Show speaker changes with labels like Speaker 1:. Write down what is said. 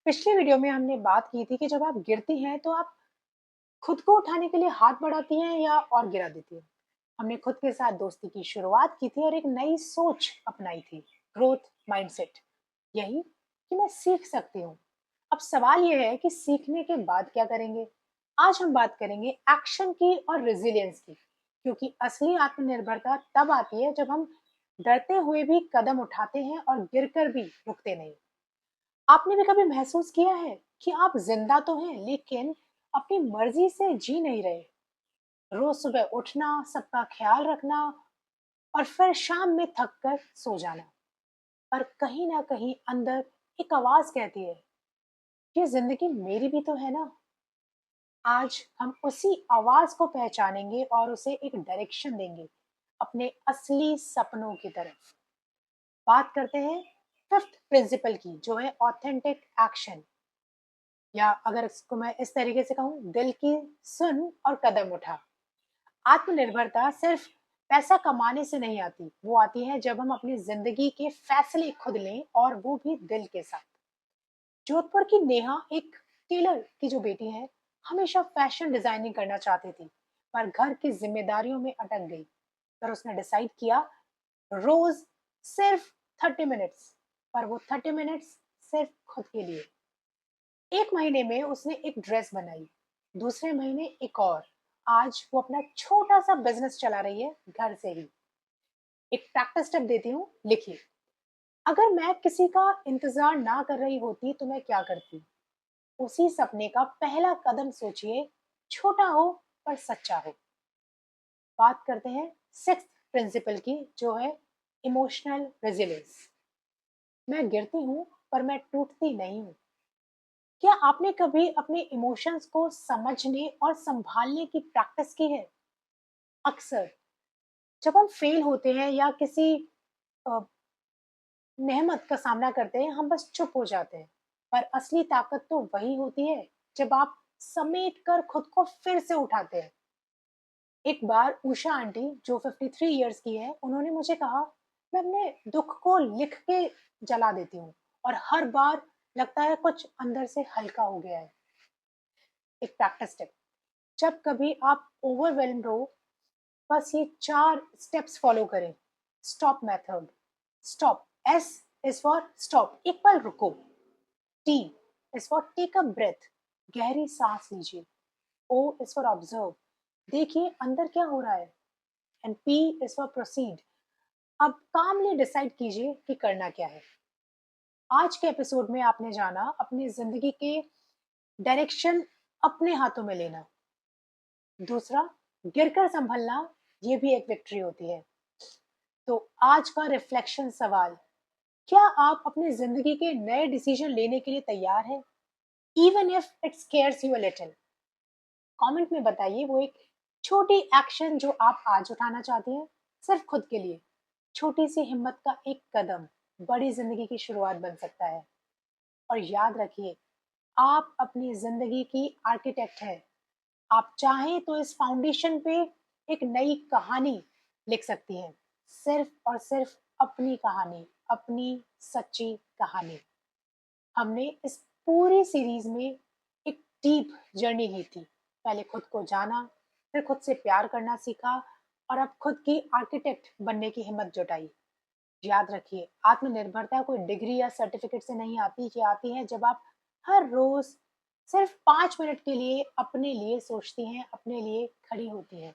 Speaker 1: पिछली वीडियो में हमने बात की थी कि जब आप गिरती हैं तो आप खुद को उठाने के लिए हाथ बढ़ाती हैं या और गिरा देती हैं। हमने खुद के साथ दोस्ती की शुरुआत की थी और एक नई सोच अपनाई थी, ग्रोथ माइंडसेट। यही कि मैं सीख सकती हूँ। अब सवाल यह है कि सीखने के बाद क्या करेंगे। आज हम बात करेंगे एक्शन की और रेजिलियंस की, क्योंकि असली आत्मनिर्भरता तब आती है जब हम डरते हुए भी कदम उठाते हैं और गिरकर भी रुकते नहीं। आपने भी कभी महसूस किया है कि आप जिंदा तो हैं लेकिन अपनी मर्जी से जी नहीं रहे। रोज सुबह उठना, सबका ख्याल रखना और फिर शाम में थक कर सो जाना। पर कहीं ना कहीं अंदर एक आवाज कहती है, ये जिंदगी मेरी भी तो है ना। आज हम उसी आवाज को पहचानेंगे और उसे एक डायरेक्शन देंगे, अपने असली सपनों की तरफ। बात करते हैं फिफ्थ प्रिंसिपल की, जो है ऑथेंटिक एक्शन, या अगर इसको मैं इस तरीके से कहूँ, दिल की सुन और कदम उठा। आत्मनिर्भरता सिर्फ पैसा कमाने से नहीं आती, वो आती है जब हम अपनी जिंदगी के फैसले खुद लें, और वो भी दिल के साथ। जोधपुर की नेहा एक टेलर की जो बेटी है, हमेशा फैशन डिजाइनिंग करना चाहती थी, पर घर की जिम्मेदारियों में अटक गई। पर उसने डिसाइड किया, रोज सिर्फ 30 मिनट्स, पर वो 30 मिनट्स सिर्फ खुद के लिए। एक महीने में उसने एक ड्रेस बनाई, दूसरे महीने एक और। आज वो अपना छोटा सा बिजनेस चला रही है घर से ही। एक प्रैक्टिस टिप देती हूँ, लिखिए। अगर मैं किसी का इंतजार ना कर रही होती तो मैं क्या करती। उसी सपने का पहला कदम सोचिए, छोटा हो पर सच्चा हो। बात करते हैं सिक्स्थ प्रिंसिपल की, जो है इमोशनल रेजिलियंस। मैं गिरती हूँ पर मैं टूटती नहीं हूँ। क्या आपने कभी अपने इमोशंस को समझने और संभालने की प्रैक्टिस की है? अक्सर जब हम फेल होते हैं या किसी अ, नेहमत का सामना करते हैं, हम बस चुप हो जाते हैं। पर असली ताकत तो वही होती है जब आप समेट कर खुद को फिर से उठाते हैं। एक बार उषा आंटी, जो 53 इयर्स की है, उन्होंने मुझे कहा, मैं अपने दुख को लिख के जला देती हूँ और हर बार लगता है कुछ अंदर से हल्का हो गया है। एक प्रैक्टिस टिप, जब कभी आप ओवरवेल्म्ड हो, बस ये 4 स्टेप्स फॉलो करें। Stop method. Stop, S is for stop, एक पल रुको। T is for take a breath, गहरी सांस लीजिए। ओ इज फॉर ऑब्जर्व, देखिए अंदर क्या हो रहा है। And P is for proceed, अब कामली डिसाइड कीजिए कि करना क्या है। आज के एपिसोड में आपने जाना अपनी जिंदगी के डायरेक्शन अपने हाथों में लेना। दूसरा, गिरकर संभलना, ये भी एक विक्ट्री होती है। तो आज का रिफ्लेक्शन सवाल, क्या आप अपनी जिंदगी के नए डिसीजन लेने के लिए तैयार हैं, even if it scares you a little. Comment में बताइए वो एक छोटी एक्शन जो आप आज उठाना चाहते हैं, सिर्फ खुद के लिए। छोटी सी हिम्मत का एक कदम बड़ी जिंदगी की शुरुआत बन सकता है। और याद रखिए, आप अपनी जिंदगी की आर्किटेक्ट हैं। आप चाहें तो इस फाउंडेशन पे एक नई कहानी लिख सकती हैं, सिर्फ और सिर्फ अपनी कहानी, अपनी सच्ची कहानी। हमने इस पूरी सीरीज में एक डीप जर्नी की थी। पहले खुद को जाना, फिर खुद से प्यार करना सीखा, और अब खुद की आर्किटेक्ट बनने की हिम्मत जुटाई। याद रखिए, आत्मनिर्भरता कोई डिग्री या सर्टिफिकेट से नहीं आती। ये आती है जब आप हर रोज सिर्फ 5 मिनट के लिए अपने लिए सोचती हैं, अपने लिए खड़ी होती हैं।